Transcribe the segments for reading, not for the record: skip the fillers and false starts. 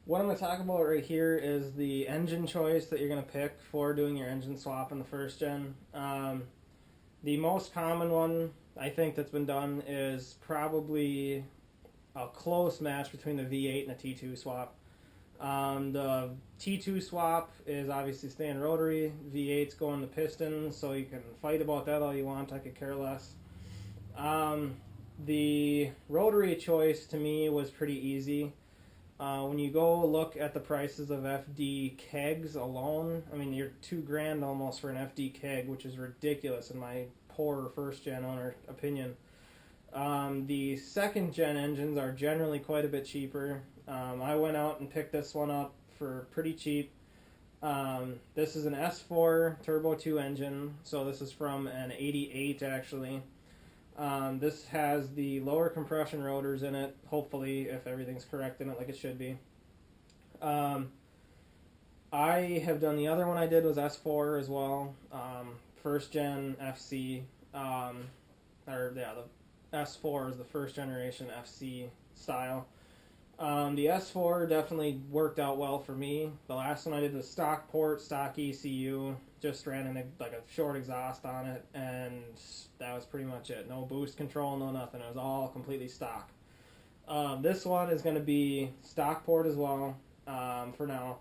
What I'm going to talk about right here is the engine choice that you're going to pick for doing your engine swap in the first gen. The most common one I think that's been done is probably a close match between the V8 and a T2 swap. The T2 swap is obviously staying rotary. V8's going to piston, so you can fight about that all you want. I could care less. The rotary choice to me was pretty easy. When you go look at the prices of FD kegs alone, I mean, you're $2,000 almost for an FD keg, which is ridiculous in my poor first gen owner opinion. The second gen engines are generally quite a bit cheaper. I went out and picked this one up for pretty cheap. This is an S4 Turbo 2 engine, so this is from an 88 actually. This has the lower compression rotors in it, hopefully, if everything's correct in it like it should be. I have done the other one I did was S4 as well, first gen FC, the S4 is the first generation FC style. The S4 definitely worked out well for me. The last one I did was stock port, stock ECU, just ran in like a short exhaust on it, and that was pretty much it. No boost control, no nothing. It was all completely stock. This one is going to be stock port as well for now.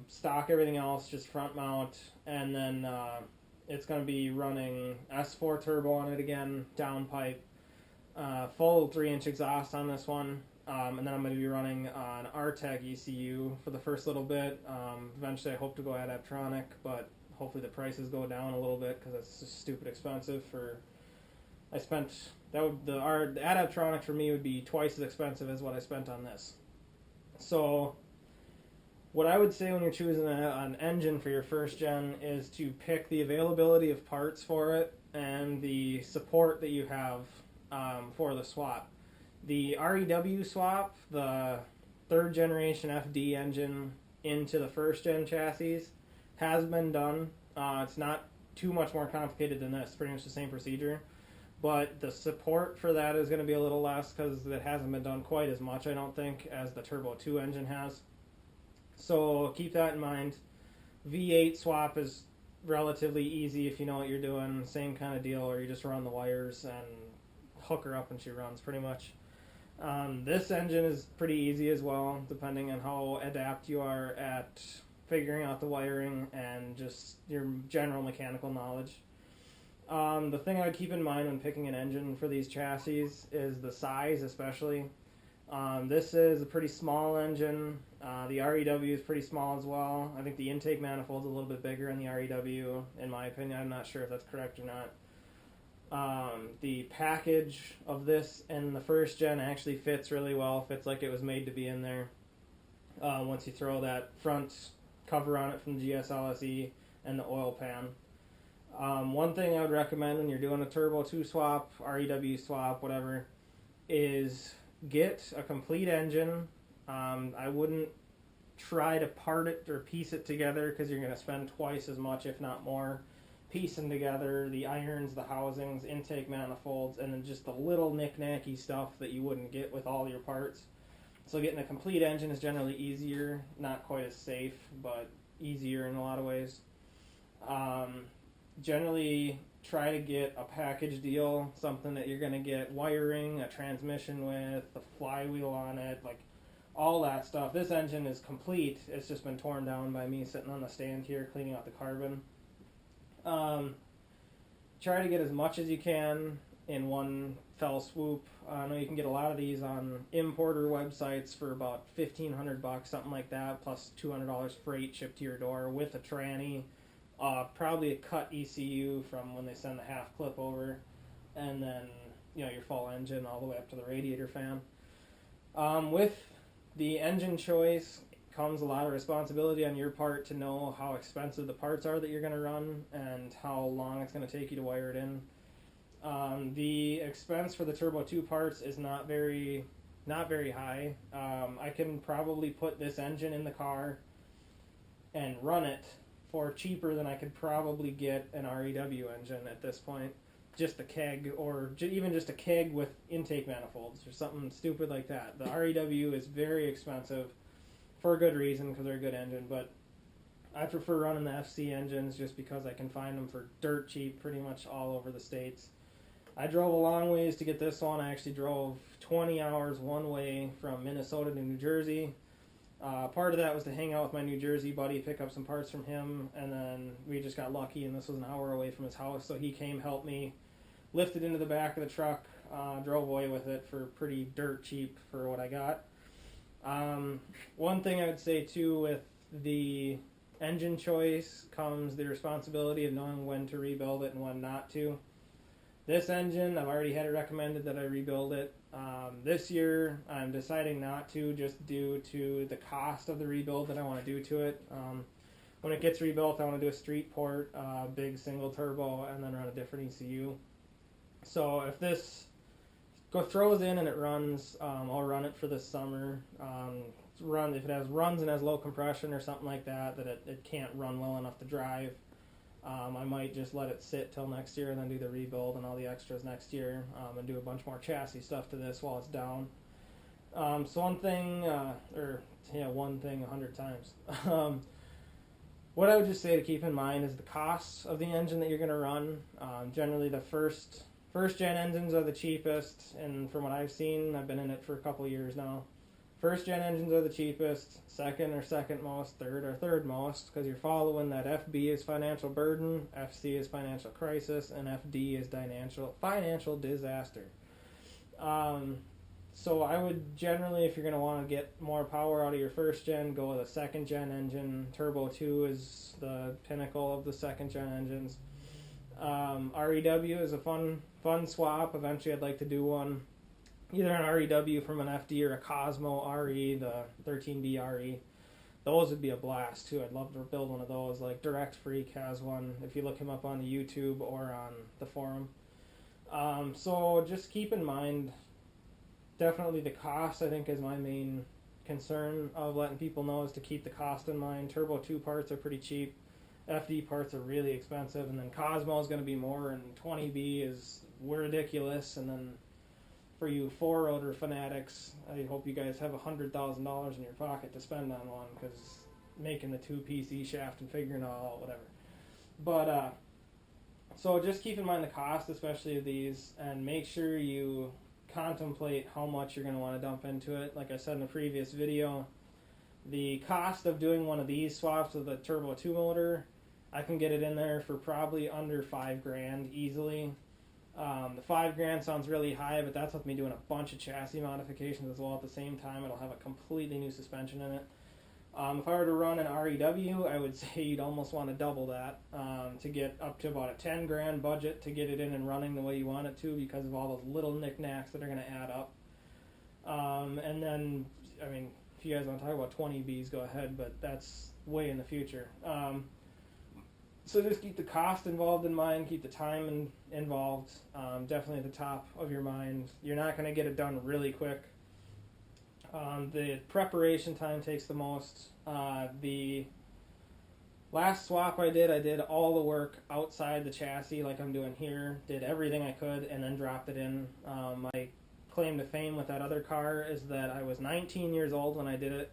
Stock everything else, just front mount, and then it's going to be running S4 turbo on it again, downpipe, full 3-inch exhaust on this one. And then I'm going to be running an RTEC ECU for the first little bit. Eventually I hope to go Adaptronic, but hopefully the prices go down a little bit because it's just stupid expensive. The Adaptronic for me would be twice as expensive as what I spent on this. So what I would say when you're choosing an engine for your first gen is to pick the availability of parts for it and the support that you have for the swap. The REW swap, the third generation FD engine into the first gen chassis, has been done. It's not too much more complicated than this, pretty much the same procedure. But the support for that is going to be a little less because it hasn't been done quite as much, I don't think, as the Turbo 2 engine has. So keep that in mind. V8 swap is relatively easy if you know what you're doing. Same kind of deal, or you just run the wires and hook her up and she runs pretty much. This engine is pretty easy as well, depending on how adept you are at figuring out the wiring and just your general mechanical knowledge. The thing I would keep in mind when picking an engine for these chassis is the size, especially. This is a pretty small engine. The REW is pretty small as well. I think the intake manifold is a little bit bigger in the REW, in my opinion. I'm not sure if that's correct or not. The package of this in the first gen actually fits really well, fits like it was made to be in there. Once you throw that front cover on it from the GSLSE and the oil pan. One thing I would recommend when you're doing a Turbo 2 swap, REW swap, whatever, is get a complete engine. I wouldn't try to part it or piece it together because you're going to spend twice as much, if not more, piecing together the irons, the housings, intake manifolds, and then just the little knick-knacky stuff that you wouldn't get with all your parts. So getting a complete engine is generally easier, not quite as safe, but easier in a lot of ways. Generally try to get a package deal, something that you're going to get wiring, a transmission with, the flywheel on it, like all that stuff. This engine is complete. It's just been torn down by me sitting on the stand here cleaning out the carbon. Try to get as much as you can in one fell swoop. I know you can get a lot of these on importer websites for about $1,500, something like that, plus $200 freight shipped to your door with a tranny, probably a cut ECU from when they send the half clip over, and then your full engine all the way up to the radiator fan. With the engine choice comes a lot of responsibility on your part to know how expensive the parts are that you're going to run and how long it's going to take you to wire it in. The expense for the Turbo 2 parts is not very high. I can probably put this engine in the car and run it for cheaper than I could probably get an REW engine at this point. Just a keg, or even just a keg with intake manifolds or something stupid like that. The REW is very expensive. for a good reason, because they're a good engine, but I prefer running the FC engines just because I can find them for dirt cheap pretty much all over the States. I drove a long ways to get this one. I actually drove 20 hours one way from Minnesota to New Jersey. Part of that was to hang out with my New Jersey buddy, pick up some parts from him, and then we just got lucky, and this was an hour away from his house, so he came, helped me, lifted into the back of the truck, drove away with it for pretty dirt cheap for what I got. One thing I would say, too, with the engine choice comes the responsibility of knowing when to rebuild it and when not to. This engine, I've already had it recommended that I rebuild it. This year, I'm deciding not to, just due to the cost of the rebuild that I want to do to it. When it gets rebuilt, I want to do a street port, big single turbo, and then run a different ECU. So if this throws in and it runs, I'll run it for this summer. If it runs and has low compression or something like that, it can't run well enough to drive, I might just let it sit till next year and then do the rebuild and all the extras next year, and do a bunch more chassis stuff to this while it's down. So one thing 100 times. What I would just say to keep in mind is the costs of the engine that you're going to run. Generally the first gen engines are the cheapest, and from what I've seen, I've been in it for a couple years now. First gen engines are the cheapest, second or second most, third or third most, because you're following that FB is financial burden, FC is financial crisis, and FD is financial disaster. So I would generally, if you're going to want to get more power out of your first gen, go with a second gen engine. Turbo 2 is the pinnacle of the second gen engines. REW is a fun swap. Eventually I'd like to do one. Either an REW from an FD or a Cosmo RE, the 13B RE. Those would be a blast too. I'd love to build one of those. Like Direct Freak has one if you look him up on YouTube or on the forum. So just keep in mind, definitely the cost I think is my main concern of letting people know, is to keep the cost in mind. Turbo 2 parts are pretty cheap. FD parts are really expensive, and then Cosmo is going to be more, and 20B is ridiculous, and then for you four-rotor fanatics, I hope you guys have $100,000 in your pocket to spend on one, because making the 2-piece E-shaft and figuring it all out, whatever. But, so just keep in mind the cost, especially of these, and make sure you contemplate how much you're going to want to dump into it. Like I said in the previous video, the cost of doing one of these swaps with a Turbo 2 motor, I can get it in there for probably under $5,000 easily. The $5,000 sounds really high, but that's with me doing a bunch of chassis modifications as well at the same time. It'll have a completely new suspension in it. If I were to run an REW, I would say you'd almost want to double that to get up to about a $10,000 budget to get it in and running the way you want it to, because of all those little knickknacks that are going to add up. And then, I mean, if you guys want to talk about 20Bs, go ahead, but that's way in the future. So just keep the cost involved in mind, keep the time involved, definitely at the top of your mind. You're not going to get it done really quick. The preparation time takes the most. The last swap I did all the work outside the chassis like I'm doing here, did everything I could, and then dropped it in. My claim to fame with that other car is that I was 19 years old when I did it.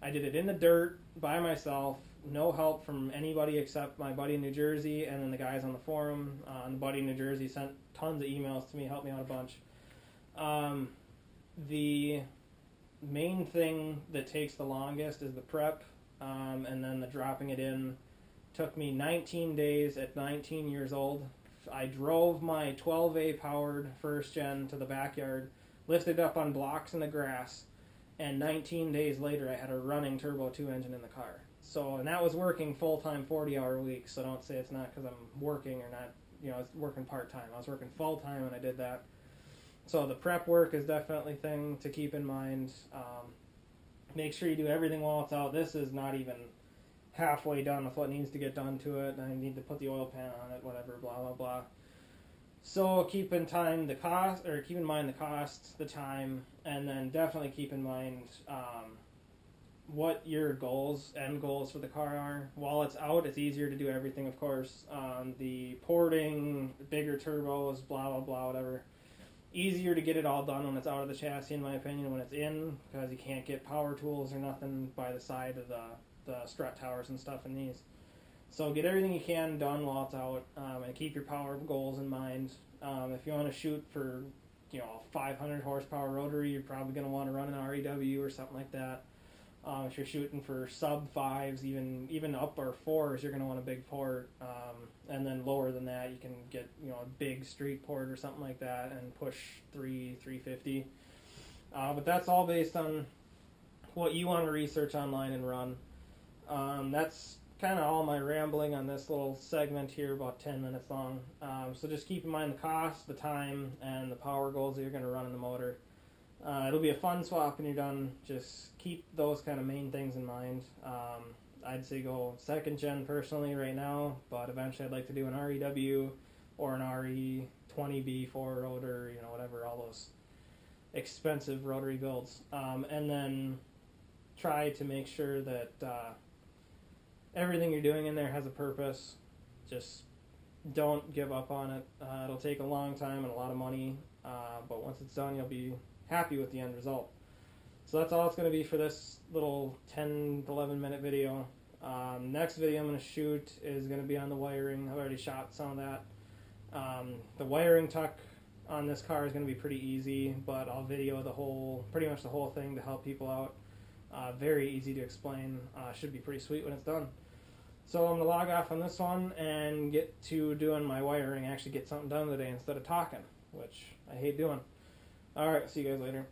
I did it in the dirt by myself, no help from anybody except my buddy in New Jersey and then the guys on the forum. The buddy in New Jersey sent tons of emails to me, helped me out a bunch. The main thing that takes the longest is the prep, and then the dropping it in. Took me 19 days at 19 years old. I drove my 12A powered first gen to the backyard, lifted up on blocks in the grass, and 19 days later I had a running Turbo 2 engine in the car. So, and that was working full-time 40-hour weeks, so don't say it's not because I'm working or not, I was working part-time. I was working full-time when I did that. So the prep work is definitely a thing to keep in mind. Make sure you do everything while it's out. This is not even halfway done with what needs to get done to it. I need to put the oil pan on it, whatever, blah, blah, blah. So keep in mind the cost, the time, and then definitely keep in mind what your end goals for the car are. While it's out, it's easier to do everything, of course. The porting, bigger turbos, blah, blah, blah, whatever. easier to get it all done when it's out of the chassis, in my opinion, when it's in, because you can't get power tools or nothing by the side of the strut towers and stuff in these. So get everything you can done while it's out, and keep your power goals in mind. If you want to shoot for 500 horsepower rotary, you're probably going to want to run an REW or something like that. If you're shooting for sub 5s, even up or 4s, you're going to want a big port. And then lower than that, you can get a big street port or something like that and push 350. But that's all based on what you want to research online and run. That's kind of all my rambling on this little segment here, about 10 minutes long. So just keep in mind the cost, the time, and the power goals that you're going to run in the motor. It'll be a fun swap when you're done. Just keep those kind of main things in mind. I'd say go 2nd gen personally right now, but eventually I'd like to do an REW or an RE20B4 rotor, whatever, all those expensive rotary builds. And then try to make sure that everything you're doing in there has a purpose. Just don't give up on it. It'll take a long time and a lot of money, but once it's done, you'll be happy with the end result. So that's all it's going to be for this little 10 to 11 minute video. Next video I'm going to shoot is going to be on the wiring. I've already shot some of that. The wiring tuck on this car is going to be pretty easy, but I'll video pretty much the whole thing to help people out. Very easy to explain. Should be pretty sweet when it's done. So I'm going to log off on this one and get to doing my wiring, actually get something done today instead of talking, which I hate doing. Alright, see you guys later.